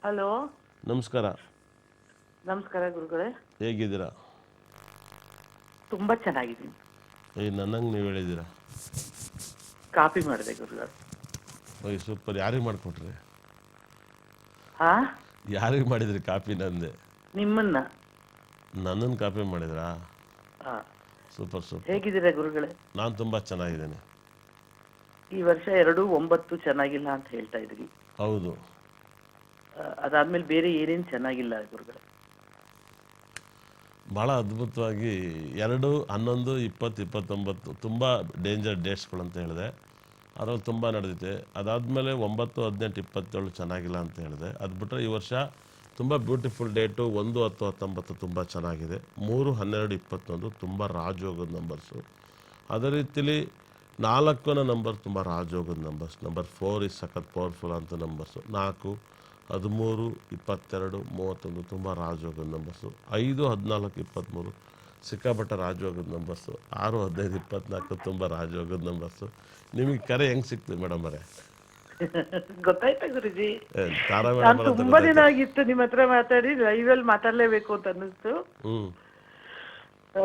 Hello. ನಮಸ್ಕಾರ. ನಮಸ್ಕಾರ ಗುರುಗಳೇ. ಹೇಗಿದ್ದೀರಾ? ತುಂಬಾ ಚೆನ್ನಾಗಿದ್ದೀನಿ. ನನ್ನಂಗೆ ನೀವು ಹೇಳಿದ್ದೀರಾ. ಕಾಪಿ ಮಾಡಿದೆ ಗುರುಗಳು. ಸೂಪರ್. ಯಾರಿಗೆ ಮಾಡಿಕೊಟ್ರಿ? ಹಾ, ಯಾರಿಗೆ ಮಾಡಿದ್ರಿ ಕಾಪಿ? ನಂದೆ. ನಿಮ್ಮನ್ನ. ನನ್ನನ್ನು ಕಾಪಿ ಮಾಡಿದ್ರಾ? ಹಾ. Super super. ಹೇಗಿದ್ದೀರಾ ಗುರುಗಳೇ? ನಾನು ತುಂಬ ಚೆನ್ನಾಗಿದ್ದೇನೆ. ಈ ವರ್ಷ 2-9 ಚೆನ್ನಾಗಿಲ್ಲ ಅಂತ ಹೇಳ್ತಾ ಇದ್ರಿ. ಹೌದು. ಅದಾದ್ಮೇಲೆ ಬೇರೆ ಏನೇನು ಚೆನ್ನಾಗಿಲ್ಲ ಗುರುಗಳೇ? ಭಾಳ ಅದ್ಭುತವಾಗಿ 2, 11, 20, 29 ತುಂಬ ಡೇಂಜರ್ ಡೇಟ್ಸ್ಗಳು ಅಂತ ಹೇಳಿದೆ. ಅದರಲ್ಲಿ ತುಂಬ ನಡೆದಿದೆ. ಅದಾದಮೇಲೆ 9, 18, 27 ಚೆನ್ನಾಗಿಲ್ಲ ಅಂತ ಹೇಳಿದೆ. ಅದು ಬಿಟ್ಟರೆ ಈ ವರ್ಷ ತುಂಬ ಬ್ಯೂಟಿಫುಲ್ ಡೇಟು 1, 10, 19 ತುಂಬ ಚೆನ್ನಾಗಿದೆ. 3, 12, 21 ತುಂಬ ರಾಜಯೋಗದ ನಂಬರ್ಸು. ಅದೇ ರೀತಿಲಿ 4ನೇ ನಂಬರ್ ತುಂಬ ರಾಜಯೋಗದ ನಂಬರ್ಸ್. ನಂಬರ್ 4 ಇಸ್ ಸಖತ್ ಪವರ್ಫುಲ್ ಅಂತ ನಂಬರ್ಸು. 4, 13, 22, 31 ತುಂಬ ರಾಜಯೋಗದ ನಂಬರ್ಸು. 5, 14, 23 ಸಿಕ್ಕಾಪಟ್ಟೆ ರಾಜಯೋಗದ ನಂಬರ್ಸು. 6, 15, 24 ತುಂಬ ರಾಜಯೋಗದ ನಂಬರ್ಸು. ನಿಮಗೆ ಕರೆ ಹೆಂಗೆ ಸಿಕ್ತು ಮೇಡಮ್ ಅವರೇ? ಗೊತ್ತಾಯ್ತಾ ಗುರುಜಿ? ತಾರಾ ನಾನು ಮೇಡಮ್ ಅಂತ ತುಂಬಾ ದಿನ ಗೊತ್ತಾಯ್ತು. ಆಗಿತ್ತು ನಿಮ್ಮ ಹತ್ರ ಮಾತಾಡಿ, ಲೈವಲ್ಲಿ ಮಾತಾಡ್ಲೇಬೇಕು ಅಂತ ಅನ್ನಿಸ್ತು.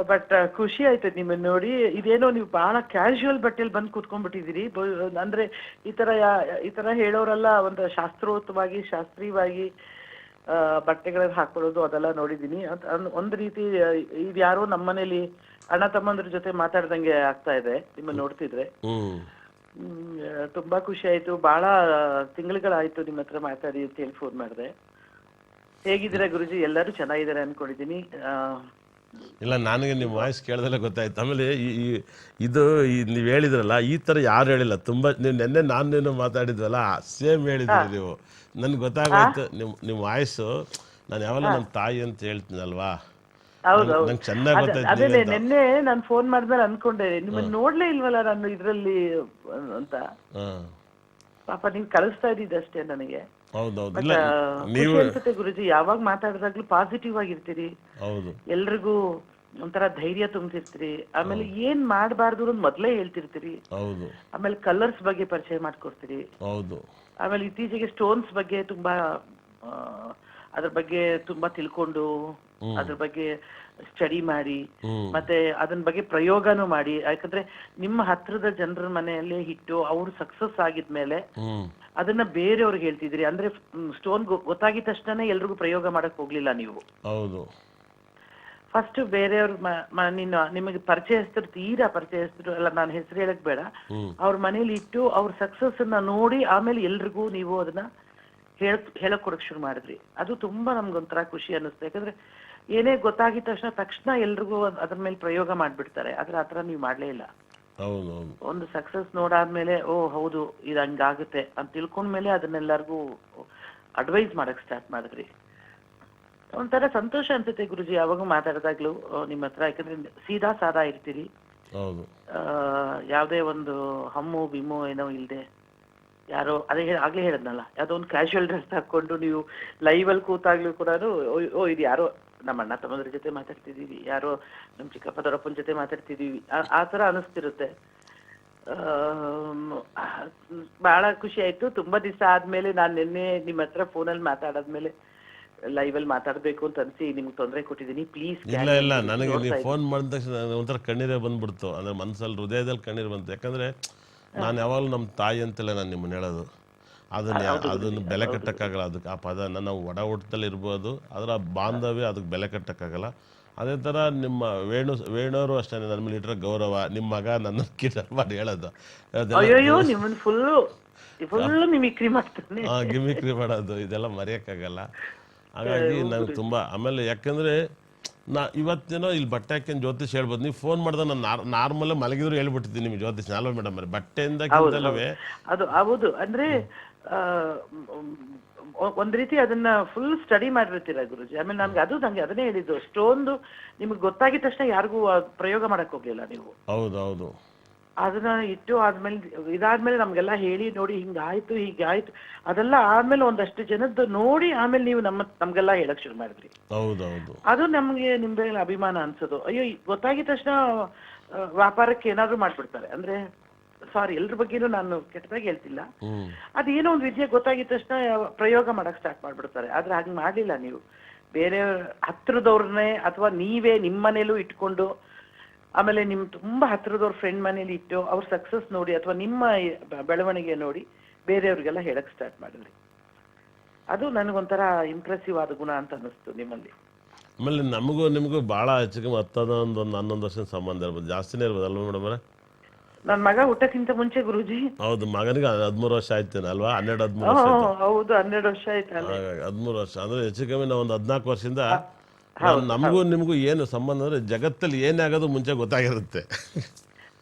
ಬಟ್ ಖುಷಿ ಆಯ್ತು ನಿಮ್ಮನ್ನ ನೋಡಿ. ಇದೇನೋ ನೀವು ಬಹಳ ಕ್ಯಾಶುವಲ್ ಬಟ್ಟೆಲಿ ಬಂದು ಕೂತ್ಕೊಂಡ್ಬಿಟ್ಟಿದ್ದೀರಿ. ಅಂದ್ರೆ ಈ ತರ ಹೇಳೋರೆಲ್ಲ ಒಂದು ಶಾಸ್ತ್ರೀಯವಾಗಿ ಬಟ್ಟೆಗಳನ್ನ ಹಾಕೊಳ್ಳೋದು ಅದೆಲ್ಲ ನೋಡಿದೀನಿ. ಒಂದ್ ರೀತಿ ಇದು ಯಾರೋ ನಮ್ಮನೇಲಿ ಅಣ್ಣ ತಮ್ಮಂದ್ರ ಜೊತೆ ಮಾತಾಡ್ದಂಗೆ ಆಗ್ತಾ ಇದೆ ನಿಮ್ಮನ್ನ ನೋಡ್ತಿದ್ರೆ. ತುಂಬಾ ಖುಷಿ ಆಯ್ತು. ಬಹಳ ತಿಂಗಳುಗಳಾಯ್ತು ನಿಮ್ಮ ಹತ್ರ ಮಾತಾಡಿ ಅಂತ ಹೇಳಿ ಫೋನ್ ಮಾಡಿದೆ. ಹೇಗಿದ್ದೀರಾ ಗುರುಜಿ? ಎಲ್ಲರೂ ಚೆನ್ನಾಗಿದ್ದಾರೆ ಅನ್ಕೊಂಡಿದೀನಿ. ಇಲ್ಲ, ನನಗೆ ನಿಮ್ಮ ವಾಯ್ಸ್ ಕೇಳ್ದಲ್ಲೇ ಗೊತ್ತಾಯ್ತು. ಆಮೇಲೆ ಇದು ನೀವು ಹೇಳಿದ್ರಲ್ಲ, ಈ ಥರ ಯಾರು ಹೇಳಿಲ್ಲ. ತುಂಬ ನೀವು ನೆನ್ನೆ ನಾನು ಮಾತಾಡಿದ್ವಲ್ಲ, ಸೇಮ್ ಹೇಳಿದ್ರಿ ನೀವು. ನನಗೆ ಗೊತ್ತಾಗೋಯ್ತು ನಿಮ್ಮ ವಾಯ್ಸು. ನಾನು ಯಾವಲ್ಲ ನಮ್ಮ ತಾಯಿ ಅಂತ ಹೇಳ್ತೀನಲ್ವಾ, ಹೌದೌದು. ನಂಗೆ ಚೆನ್ನಾಗಿ ಗೊತ್ತಾಯ್ತು ಅದೇ ನೀವಂತ. ನಿನ್ನೆ ನಾನು ಫೋನ್ ಮಾಡಿದ್ಮೇಲೆ ಅನ್ಕೊಂಡೆ ನಿಮ್ಮನ್ನ ನೋಡ್ಲೇ ಇಲ್ವಲ್ಲ ನಾನು ಇದ್ರಲ್ಲಿ ಅಂತ. ಪಾಪ ನೀವು ಕಳಿಸ್ತಾ ಇದ್ದಿದ್ದಷ್ಟೇ ನನಗೆ. ಹೌದೌದು. ಬಟ್ ಇಲ್ಲ, ನೀವು ಖುಷಿ ಅನ್ಸುತ್ತೆ ಗುರುಜಿ, ಯಾವಾಗ ಮಾತಾಡಿದಾಗ್ಲೂ ಪಾಸಿಟಿವ್ ಆಗಿರ್ತೀರಿ. ಹೌದು ಎಲ್ರಿಗೂ ಒಂಥರ ಧೈರ್ಯ ತುಂಬ್ತಿರ್ತೀರಿ. ಆಮೇಲೆ ಏನ್ ಮಾಡಬಾರ್ದು ಅಂತ ಮೊದ್ಲೇ ಹೇಳ್ತಿರ್ತೀರಿ. ಹೌದು ಆಮೇಲೆ ಕಲರ್ಸ್ ಬಗ್ಗೆ ಪರಿಚಯ ಮಾಡ್ಕೊಡ್ತೀರಿ. ಹೌದು ಆಮೇಲೆ ಇತ್ತೀಚೆಗೆ ಸ್ಟೋನ್ಸ್ ಬಗ್ಗೆ ತುಂಬಾ ಅದ್ರ ಬಗ್ಗೆ ತುಂಬಾ ತಿಳ್ಕೊಂಡು ಅದ್ರ ಬಗ್ಗೆ ಸ್ಟಡಿ ಮಾಡಿ ಮತ್ತೆ ಅದನ್ನ ಬಗ್ಗೆ ಪ್ರಯೋಗನೂ ಮಾಡಿ. ಯಾಕಂದ್ರೆ ನಿಮ್ಮ ಹತ್ರದ ಜನರ ಮನೆಯಲ್ಲಿ ಇಟ್ಟು ಅವ್ರು ಸಕ್ಸಸ್ ಆಗಿದ್ಮೇಲೆ ಅದನ್ನ ಬೇರೆಯವ್ರಿಗೆ ಹೇಳ್ತಿದ್ರಿ. ಅಂದ್ರೆ ಸ್ಟೋನ್ ಗೊತ್ತಾಗಿದ ತಕ್ಷಣ ಎಲ್ರಿಗೂ ಪ್ರಯೋಗ ಮಾಡಕ್ ಹೋಗ್ಲಿಲ್ಲ ನೀವು. ಹೌದು. ಫಸ್ಟ್ ಬೇರೆಯವ್ರ ನಿಮಗೆ ಪರಿಚಯಸ್ಥರು, ತೀರಾ ಪರಿಚಯಸ್ಥರು ಅಲ್ಲ, ನಾನು ಹೆಸರು ಹೇಳಕ್ ಬೇಡ, ಅವ್ರ ಮನೇಲಿ ಇಟ್ಟು ಅವ್ರ ಸಕ್ಸಸ್ ಅನ್ನ ನೋಡಿ ಆಮೇಲೆ ಎಲ್ರಿಗೂ ನೀವು ಅದನ್ನ ಹೇಳಕ್ ಕೊಡಕ್ ಶುರು ಮಾಡಿದ್ರಿ. ಅದು ತುಂಬಾ ನಮ್ಗೊಂಥರ ಖುಷಿ ಅನ್ನಿಸ್ತು. ಯಾಕಂದ್ರೆ ಏನೇ ಗೊತ್ತಾಗಿದ ತಕ್ಷಣ ಎಲ್ರಿಗೂ ಅದ್ರ ಮೇಲೆ ಪ್ರಯೋಗ ಮಾಡ್ಬಿಡ್ತಾರೆ. ಆದ್ರೆ ಆತರ ನೀವು ಮಾಡ್ಲೇ ಇಲ್ಲ. ಒಂದು ಸಕ್ಸಸ್ ನೋಡಾದ್ಮೇಲೆ ಓ ಹೌದು ಇದು ಹಂಗಾಗುತ್ತೆ ಅಂತ ತಿಳ್ಕೊಂಡ್ಮೇಲೆ ಅದನ್ನೆಲ್ಲರಿಗೂ ಅಡ್ವೈಸ್ ಮಾಡಕ್ ಸ್ಟಾರ್ಟ್ ಮಾಡಿದ್ರಿ. ಒಂಥರ ಸಂತೋಷ ಅನ್ಸುತ್ತೆ ಗುರುಜಿ ಯಾವಾಗ ಮಾತಾಡಿದಾಗ್ಲೂ ನಿಮ್ಮ ಹತ್ರ. ಯಾಕಂದ್ರೆ ಸೀದಾ ಸಾದಾ ಇರ್ತೀರಿ. ಯಾವ್ದೇ ಒಂದು ಹಮ್ಮು ಬಿಮ್ಮು ಏನೋ ಇಲ್ದೆ, ಯಾರೋ ಆಗ್ಲೇ ಹೇಳದ್ನಲ್ಲ, ಯಾವ್ದೋ ಒಂದು ಕ್ಯಾಶುವಲ್ ಡ್ರೆಸ್ ಹಾಕೊಂಡು ನೀವು ಲೈವ್ ಅಲ್ಲಿ ಕೂತಾಗ್ಲೂ ಕೂಡ ಓ ಇದು ಯಾರೋ ನಮ್ಮ ಅಣ್ಣ ತಮ್ಮದ್ರ ಜೊತೆ ಮಾತಾಡ್ತಿದೀವಿ, ಯಾರೋ ನಮ್ ಚಿಕ್ಕಪ್ಪ ದೊಡ್ಡಪ್ಪನ ಜೊತೆ ಮಾತಾಡ್ತಿದೀವಿ, ಆ ತರ ಅನಿಸ್ತಿರುತ್ತೆ. ಬಹಳ ಖುಷಿ ಆಯ್ತು. ತುಂಬಾ ದಿವಸ ಆದ್ಮೇಲೆ ನಾನ್ ನಿನ್ನೆ ನಿಮ್ಮ ಹತ್ರ ಫೋನಲ್ಲಿ ಮಾತಾಡಾದ್ಮೇಲೆ ಲೈವ್ ಅಲ್ಲಿ ಮಾತಾಡ್ಬೇಕು ಅಂತ ಅನ್ಸಿ ನಿಮ್ಗೆ ತೊಂದರೆ ಕೊಟ್ಟಿದ್ದೀನಿ. ಪ್ಲೀಸ್. ಇಲ್ಲ, ನನಗೆ ನೀವು ಫೋನ್ ಮಾಡಿದ ತಕ್ಷಣ ಒಂಥರ ಕಣ್ಣೀರೇ ಬಂದ್ಬಿಡ್ತು. ಅಂದ್ರೆ ಮನಸ್ಸಲ್ಲಿ, ಹೃದಯದಲ್ಲಿ ಕಣ್ಣೀರು ಬಂತು. ಯಾಕಂದ್ರೆ ನಾನು ಯಾವಾಗಲೂ ನಮ್ಮ ತಾಯಿ ಅಂತಲೇ ನಾನು ನಿಮ್ಮನ್ನ ಹೇಳೋದು. ಅದನ್ನು ಬೆಲೆ ಕಟ್ಟಕ್ಕಾಗಲ್ಲ. ಅದಕ್ಕೆ ಆ ಪದ ನಾವು ಒಡ ಹುಟ್ಟದಲ್ಲಿ ಇರ್ಬೋದು, ಅದರ ಬಾಂಧವ್ಯ ಅದಕ್ಕೆ ಬೆಲೆ ಕಟ್ಟಕ್ಕಾಗಲ್ಲ. ಅದೇ ಥರ ನಿಮ್ಮ ವೇಣುವರು ಅಷ್ಟೇ ನನ್ನ ಮೇಲೆ ಇಟ್ಟರೆ ಗೌರವ. ನಿಮ್ಮ ಮಗ ನನ್ನ ಕಿಟರ್ ಮಾಡಿ ಹೇಳೋದು, ಗಿಮಿಕ್ರಿ ಮಾಡೋದು, ಇದೆಲ್ಲ ಮರೆಯೋಕ್ಕಾಗಲ್ಲ. ಹಾಗಾಗಿ ನಂಗೆ ತುಂಬ ಆಮೇಲೆ ಯಾಕಂದರೆ ಇವತ್ತೇನೋ ಇಲ್ಲಿ ಬಟ್ಟೆ ಹಾಕ್ಯಂಡು ಜ್ಯೋತಿಷ್ ಹೇಳ್ಬೋದು. ನೀವು ಫೋನ್ ಮಾಡಿದ್ರೆ ನಾನು ನಾರ್ಮಲ್ ಮಲಗಿದ್ರು ಹೇಳ್ಬಿಟ್ಟಿದ್ದೀನಿ ನಿಮಗೆ ಜ್ಯೋತಿಷ್. ಅಲ್ವಾ ಮೇಡಮ್ ಅವ್ರೆ? ಬಟ್ಟೆಯಿಂದ ಅದು ಹೌದು. ಅಂದ್ರೆ ಒಂದ್ ರೀತಿ ಅದನ್ನ ಫುಲ್ ಸ್ಟಡಿ ಮಾಡಿರ್ತೀರ ಗುರುಜಿ. ಆಮೇಲೆ ನಂಗೆ ಅದನ್ನೇ ಹೇಳಿದ್ದು, ಸ್ಟೋನ್ದು ನಿಮ್ಗೆ ಗೊತ್ತಾಗಿದ ತಕ್ಷಣ ಯಾರಿಗೂ ಪ್ರಯೋಗ ಮಾಡಕ್ ಹೋಗ್ಲಿಲ್ಲ ನೀವು. ಹೌದೌದು. ಅದನ್ನ ಇಟ್ಟು ಇದಾದ್ಮೇಲೆ ನಮ್ಗೆಲ್ಲ ಹೇಳಿ ನೋಡಿ ಹಿಂಗಾಯ್ತು ಹೀಗಾಯ್ತು ಅದೆಲ್ಲ ಆದ್ಮೇಲೆ ಒಂದಷ್ಟು ಜನದ್ದು ನೋಡಿ ಆಮೇಲೆ ನೀವು ನಮ್ಗೆಲ್ಲ ಹೇಳಕ್ ಶುರು ಮಾಡಿದ್ರಿ. ಅದು ನಮ್ಗೆ ನಿಮ್ ಅಭಿಮಾನ ಅನ್ಸೋದು. ಅಯ್ಯೋ ಗೊತ್ತಾಗಿದ ತಕ್ಷಣ ವ್ಯಾಪಾರಕ್ಕೆ ಏನಾದ್ರು ಮಾಡ್ಬಿಡ್ತಾರೆ. ಅಂದ್ರೆ ಸಾರಿ ಎಲ್ರ ಬಗ್ಗೆನೂ ನಾನು ಕೆಟ್ಟದಾಗಿ ಹೇಳ್ತಿಲ್ಲ. ಹ್ಮ್ ಅದೇನೋ ಒಂದು ವಿದ್ಯೆ ಗೊತ್ತಾಗಿದ ತಕ್ಷಣ ಪ್ರಯೋಗ ಮಾಡಕ್ ಸ್ಟಾರ್ಟ್ ಮಾಡ್ಬಿಡ್ತಾರೆ. ಆದ್ರೆ ಹಾಗೆ ಮಾಡ್ಲಿಲ್ಲ ನೀವು. ಬೇರೆ ಹತ್ರದವ್ರನ್ನೇ ಅಥವಾ ನೀವೇ ನಿಮ್ಮ ಮನೇಲೂ ಇಟ್ಕೊಂಡು, ಆಮೇಲೆ ನಿಮ್ ತುಂಬಾ ಹತ್ರದವ್ರ ಫ್ರೆಂಡ್ ಮನೇಲಿ ಇಟ್ಟು ಅವ್ರ ಸಕ್ಸಸ್ ನೋಡಿ ಅಥವಾ ನಿಮ್ಮ ಬೆಳವಣಿಗೆ ನೋಡಿ ಬೇರೆಯವ್ರಿಗೆಲ್ಲ ಹೇಳಕ್ ಸ್ಟಾರ್ಟ್ ಮಾಡಿದ್ರಿ. ಅದು ನನಗೊಂಥರ ಇಂಪ್ರೆಸಿವ್ ಆದ ಗುಣ ಅಂತ ಅನ್ನಿಸ್ತು ನಿಮ್ಮಲ್ಲಿ. ಆಮೇಲೆ ನಮಗೂ ನಿಮಗೂ ಭಾಳ ಹೆಚ್ಚು ಕಮ್ಮಿ 11 ವರ್ಷದ ಸಂಬಂಧ ಇರ್ಬೋದು, ಜಾಸ್ತಿನೇ ಇರ್ಬೋದು ಅಲ್ವಾ ಮೇಡಮ್? ನನ್ ಮಗ ಹುಟ್ಟಕ್ಕಿಂತ ಮುಂಚೆ ಗುರೂಜಿ. ಹೌದು, ಮಗನಿಗೆ 13 ವರ್ಷ ಆಯ್ತೇನೆ ಅಲ್ವಾ? 12-13 ವರ್ಷ ಆಯ್ತು. ಹೌದು, 12 ವರ್ಷ ಆಯ್ತಲ್ಲ. ಹಾಗಾಗಿ 13 ವರ್ಷ ಅಂದ್ರೆ ಹೆಚ್ಚು ಕಮ್ಮಿ ನಾವು ಒಂದು 14 ವರ್ಷದಿಂದ ನಮಗೂ ನಿಮಗೂ ಏನು ಸಂಬಂಧ ಅಂದ್ರೆ ಜಗತ್ತಲ್ಲಿ ಏನೇ ಆಗೋದು ಮುಂಚೆ ಗೊತ್ತಾಗಿರುತ್ತೆ.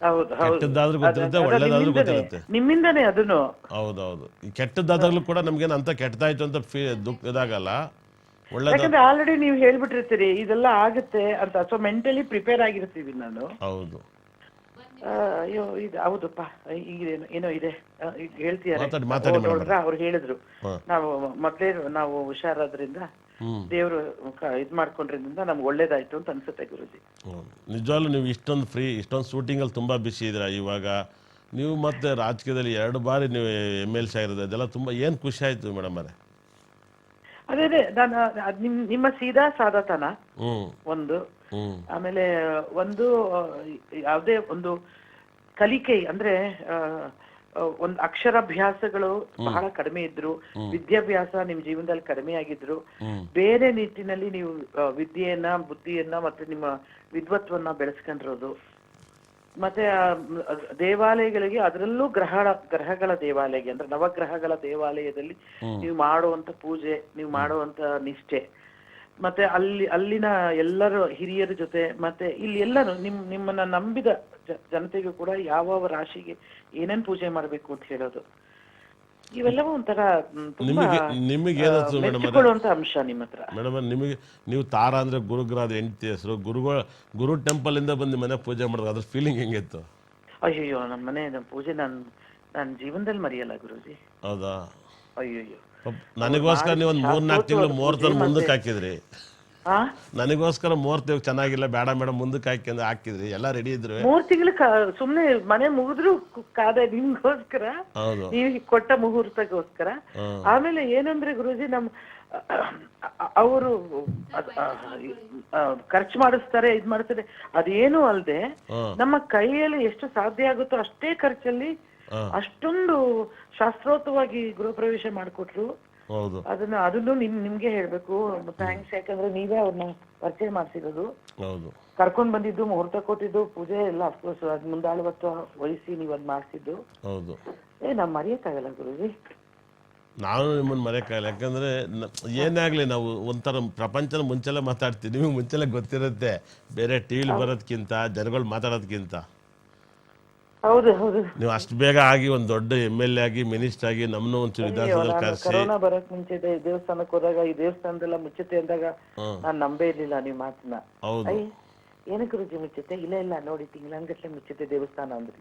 ಹೌದು ಹೌದು, ಕೆಟ್ಟದ್ದಾದ್ರೂ ಗೊತ್ತಿರುತ್ತೆ, ಒಳ್ಳೇದಾದ್ರೂ ಗೊತ್ತಿರುತ್ತೆ. ನಿಮ್ಮಿಂದನೇ ಅದನ್ನು. ಹೌದೌದು, ಈ ಕೆಟ್ಟದ್ದಾದಾಗ್ಲೂ ಕೂಡ ನಮ್ಗೇನು ಅಂತ ಕೆಟ್ಟದಾಯ್ತು ಅಂತ ದುಃಖ ಇದಾಗಲ್ಲ. ಒಳ್ಳೇದು, ಯಾಕಂದ್ರೆ ಆಲ್ರೆಡಿ ನೀವು ಹೇಳ್ಬಿಟ್ಟಿರ್ತೀರಿ ಇದೆಲ್ಲ ಆಗುತ್ತೆ ಅಂತ, ಸೊ ಮೆಂಟಲಿ ಪ್ರಿಪೇರ್ ಆಗಿರ್ತೀವಿ ನಾನು. ಹೌದು. ಅಯ್ಯೋ ಇದು ಹೌದಪ್ಪ, ಈಗ ಏನೋ ಇದೆ ಈಗ ಹೇಳ್ತಿದ್ದಾರೆ ಮಾತಾಡಿ ಅವ್ರು ಹೇಳಿದ್ರು. ನಾವು ಮೊದ್ಲೇ ನಾವು ಹುಷಾರಾದ್ರಿಂದ ದೇವ್ರು ಇದ್ ಮಾಡ್ಕೊಂಡ್ರಿಂದ ನಮ್ಗೆ ಒಳ್ಳೇದಾಯ್ತು ಅಂತ ಅನ್ಸುತ್ತೆ ಗುರುಜಿ. ನಿಜವಾಗ್ಲೂ ನೀವು ಇಷ್ಟೊಂದು ಶೂಟಿಂಗಲ್ಲಿ ತುಂಬಾ ಬಿಸಿ ಇದ್ದೀರಾ ಇವಾಗ. ನೀವು ಮತ್ತೆ ರಾಜಕೀಯದಲ್ಲಿ 2 ಬಾರಿ ನೀವು MLC ಆಗಿರೋದು, ಅದೆಲ್ಲ ತುಂಬಾ ಏನು ಖುಷಿ ಆಯ್ತು ಮೇಡಮ್ ಅವರೇ? ಅದೇ ನಾನು ನಿಮ್ಮ ಸೀದಾ ಸಾದಾತನ ಒಂದು, ಆಮೇಲೆ ಒಂದು ಯಾವುದೇ ಒಂದು ಕಲಿಕೆ ಅಂದ್ರೆ ಒಂದು ಅಕ್ಷರಾಭ್ಯಾಸಗಳು ಬಹಳ ಕಡಿಮೆ ಇದ್ರು, ವಿದ್ಯಾಭ್ಯಾಸ ನಿಮ್ ಜೀವನದಲ್ಲಿ ಕಡಿಮೆ ಆಗಿದ್ರು, ಬೇರೆ ನಿಟ್ಟಿನಲ್ಲಿ ನೀವು ವಿದ್ಯೆಯನ್ನ ಬುದ್ಧಿಯನ್ನ ಮತ್ತೆ ನಿಮ್ಮ ವಿದ್ವತ್ವನ್ನ ಬೆಳೆಸ್ಕೊಂಡಿರೋದು, ಮತ್ತೆ ದೇವಾಲಯಗಳಿಗೆ ಅದರಲ್ಲೂ ಗ್ರಹಗಳ ದೇವಾಲಯಗೆ ಅಂದ್ರೆ ನವಗ್ರಹಗಳ ದೇವಾಲಯದಲ್ಲಿ ನೀವು ಮಾಡುವಂತ ಪೂಜೆ, ನೀವು ಮಾಡುವಂತ ನಿಷ್ಠೆ, ಮತ್ತೆ ಅಲ್ಲಿನ ಎಲ್ಲರ ಹಿರಿಯರ ಜೊತೆ, ಮತ್ತೆ ಇಲ್ಲಿ ಎಲ್ಲರೂ ನಿಮ್ಮನ್ನ ನಂಬಿದ ಜನತೆಗೂ ಕೂಡ ಯಾವ ರಾಶಿಗೆ ಏನೇನ್ ಪೂಜೆ ಮಾಡ್ಬೇಕು ಅಂತ ಹೇಳೋದು, ಇವೆಲ್ಲವೂ ಒಂಥರ ಮೆಚ್ಚಿಕೊಳ್ಳುವಂತ ಅಂಶ ನಿಮ್ಮ ಹತ್ರ. ಮೇಡಮ್ ನಿಮಗೆ, ನೀವು ತಾರಾ ಅಂದ್ರೆ ಗುರುಗ್ರಾದ ಹೆಂಡತಿ ಹೆಸರು, ಗುರು ಟೆಂಪಲ್ ಇಂದ ಬಂದು ಮನೆ ಪೂಜೆ ಮಾಡಿದ್ರೆ ಅದ್ರ ಫೀಲಿಂಗ್ ಹೆಂಗಿತ್ತು? ಅಯ್ಯೋ ನಮ್ಮ ಮನೆ ಪೂಜೆ ನನ್ನ ಜೀವನದಲ್ಲಿ ಮರೆಯಲ್ಲ ಗುರುಜಿ. ಹೌದಾ? ಅಯ್ಯೋ ನನಗೋಸ್ಕರ ನೀವು ಒಂದು 3-4 ತಿಂಗಳು ಮುಹೂರ್ತ ಮುಂದಕ್ಕೆ ಹಾಕಿದ್ರಿ. ನನಗೋಸ್ಕರ ಮುಹೂರ್ತ ಚೆನ್ನಾಗಿಲ್ಲ ಬೇಡ ಮೇಡಮ್ ಮುಂದಕ್ಕೆ ಹಾಕಿದ್ರಿ, ಎಲ್ಲ ರೆಡಿ ಇದ್ರು. 3 ತಿಂಗಳು ಸುಮ್ನೆ ಮನೆ ಮುಗಿದ್ರು ಕಾದ ನಿಮ್ಗೋಸ್ಕರ, ನೀವು ಕೊಟ್ಟ ಮುಹೂರ್ತಗೋಸ್ಕರ. ಆಮೇಲೆ ಏನಂದ್ರೆ ಗುರುಜಿ ಅವರು ಖರ್ಚು ಮಾಡಿಸ್ತಾರೆ, ಇದ್ ಮಾಡ್ತಾರೆ, ಅದೇನು ಅಲ್ದೆ ನಮ್ಮ ಕೈಯಲ್ಲಿ ಎಷ್ಟು ಸಾಧ್ಯ ಆಗುತ್ತೋ ಅಷ್ಟೇ ಖರ್ಚಲ್ಲಿ ಅಷ್ಟೊಂದು ಶಾಸ್ತ್ರೋಕ್ತವಾಗಿ ಗೃಹ ಪ್ರವೇಶ ಮಾಡಿಕೊಟ್ರು. ಅದನ್ನು ನಿಮ್ಗೆ ಹೇಳ್ಬೇಕು ಥ್ಯಾಂಕ್ಸ್. ಯಾಕಂದ್ರೆ ನೀವೇ ಅವ್ರನ್ನ ಪರಿಚಯ ಮಾಡ್ಸಿರೋದು, ಕರ್ಕೊಂಡ್ ಬಂದಿದ್ದು, ಮುಹೂರ್ತ ಕೊಟ್ಟಿದ್ದು, ಪೂಜೆ ಎಲ್ಲ ಅಫ್ಕೋರ್ಸ್ ಅದ್ ಮುಂದಾಳುವತ್ವ ವಹಿಸಿ ನೀವ್ ಅದ್ ಮಾಡ್ಸಿದ್ದು. ನಾವ್ ಮರೆಯಕ್ಕಾಗಲ್ಲ ಗುರುಜಿ. ನಾನು ನಿಮ್ಮನ್ನ ಮರೆಯಕ್ಕಾಗಲ್ಲ, ಯಾಕಂದ್ರೆ ಏನೇ ಆಗ್ಲಿ ನಾವು ಒಂಥರ ಪ್ರಪಂಚನ ಮುಂಚೆಲ್ಲ ಮಾತಾಡ್ತೀವಿ, ನಿಮಗೆ ಮುಂಚೆಲ್ಲ ಗೊತ್ತಿರುತ್ತೆ ಬೇರೆ ಟಿವಿಲಿ ಬರೋದ್ಕಿಂತ ಜನಗಳು ಮಾತಾಡೋದ್ಕಿಂತ. ಹೌದು ಹೌದು, ನೀವು ಅಷ್ಟು ಬೇಗ ಆಗಿ ಒಂದ್ ದೊಡ್ಡ MLA ಆಗಿ ಮಿನಿಸ್ಟರ್ ಆಗಿ ನಮ್ಮನ್ನು ಒಂಚೂರು ವಿಧಾನಸಭೆಯಲ್ಲಿ ಕರೆಸಿ. ಕೊರೋನಾ ಬರಕ್ ಮುಂಚೆ ದೇವಸ್ಥಾನಕ್ಕೆ ಹೋದಾಗ ಈ ದೇವಸ್ಥಾನದೆಲ್ಲ ಮುಚ್ಚುತ್ತೆ ಅಂದಾಗ ನಾನ್ ನಂಬೇ ಇರ್ಲಿಲ್ಲ ನೀವು ಮಾತನ್ನ. ಏನಕ್ಕೆ ಗುರುಜಿ ಮುಚ್ಚುತ್ತೆ? ಇಲ್ಲ ನೋಡಿ ತಿಂಗಳಾನ್ಗಟ್ಲೆ ಮುಚ್ಚುತ್ತೆ ದೇವಸ್ಥಾನ ಅಂದ್ರಿ.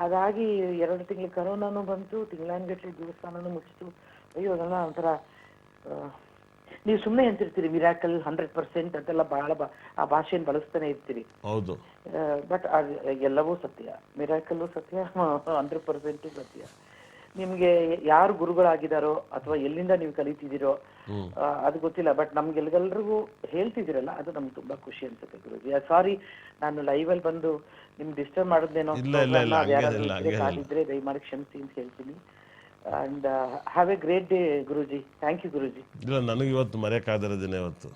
ಅದಾಗಿ 2 ತಿಂಗಳು ಕರೋನಾನು ಬಂತು, ತಿಂಗಳಾನ್ಗಟ್ಲೆ ದೇವಸ್ಥಾನನು ಮುಚ್ಚಿತು. ಅಯ್ಯೋ ಅದೆಲ್ಲ ಒಂಥರ ನೀವು ಸುಮ್ಮನೆ ಅಂತಿರ್ತೀರಿ ಮಿರಾಕಲ್ 100% ಅಂತೆಲ್ಲ ಬಹಳ ಆ ಭಾಷೆಯನ್ನು ಬಳಸ್ತಾನೆ ಇರ್ತೀರಿ. ಹೌದು, ಬಟ್ ಎಲ್ಲವೂ ಸತ್ಯ, ಮಿರಾಕಲ್ಲು ಸತ್ಯ, 100% ಸತ್ಯ. ನಿಮ್ಗೆ ಯಾರು ಗುರುಗಳಾಗಿದಾರೋ ಅಥವಾ ಎಲ್ಲಿಂದ ನೀವು ಕಲಿತಿದ್ದೀರೋ ಅದು ಗೊತ್ತಿಲ್ಲ, ಬಟ್ ನಮ್ಗೆಲ್ರಿಗೂ ಹೇಳ್ತಿದ್ದೀರಲ್ಲ ಅದು ನಮ್ಗೆ ತುಂಬಾ ಖುಷಿ ಅನ್ಸುತ್ತೆ ಗುರುಜಿ. ಸಾರಿ ನಾನು ಲೈವ್ ಅಲ್ಲಿ ಬಂದು ನಿಮ್ಗೆ ಡಿಸ್ಟರ್ಬ್ ಮಾಡಿದ್ನೇನೋ, ಕಾದಿದ್ರೆ ದಯಮಾಡಿ ಕ್ಷಮಿಸಿ ಅಂತ ಹೇಳ್ತೀನಿ. And have a great day, Guruji. Thank you, Guruji. ಇಲ್ಲ, ನನಗೆ ಇವತ್ತು ಮರೆಯಕ್ಕಾಗದ ದಿನ ಇವತ್ತು.